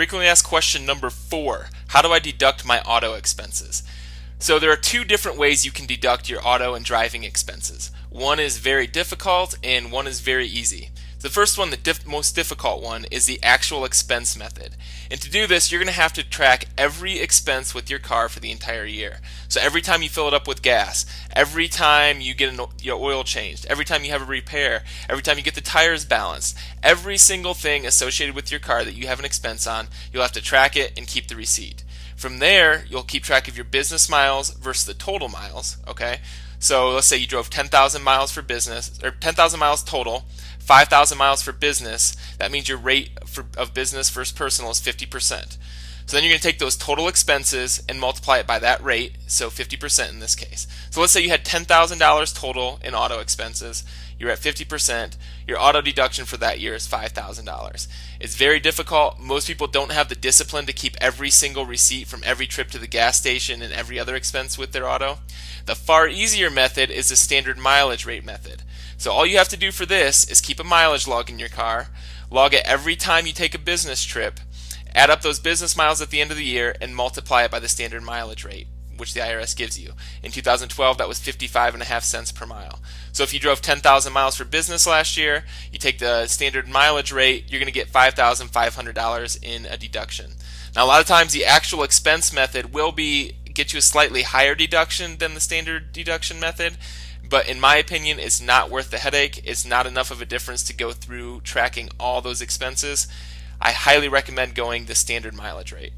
Frequently asked question number 4. How do I deduct my auto expenses? So there are two different ways you can deduct your auto and driving expenses. One is very difficult and one is very easy. The first one, the most difficult one, is the actual expense method. And to do this, you're going to have to track every expense with your car for the entire year. So every time you fill it up with gas, every time you get your oil changed, every time you have a repair, every time you get the tires balanced, every single thing associated with your car that you have an expense on, you'll have to track it and keep the receipt. From there, you'll keep track of your business miles versus the total miles, okay? So let's say you drove 10,000 miles for business, or 10,000 miles total, 5,000 miles for business. That means your rate of business versus personal is 50%. So then you're going to take those total expenses and multiply it by that rate, so 50% in this case. So let's say you had $10,000 total in auto expenses. You're at 50%. Your auto deduction for that year is $5,000. It's very difficult. Most people don't have the discipline to keep every single receipt from every trip to the gas station and every other expense with their auto. The far easier method is the standard mileage rate method. So all you have to do for this is keep a mileage log in your car, log it every time you take a business trip, add up those business miles at the end of the year, and multiply it by the standard mileage rate, which the IRS gives you. In 2012, that was 55.5 cents per mile. So if you drove 10,000 miles for business last year, you take the standard mileage rate, you're going to get $5,500 in a deduction. Now, a lot of times the actual expense method will get you a slightly higher deduction than the standard deduction method, but in my opinion, it's not worth the headache. It's not enough of a difference to go through tracking all those expenses. I highly recommend going the standard mileage rate.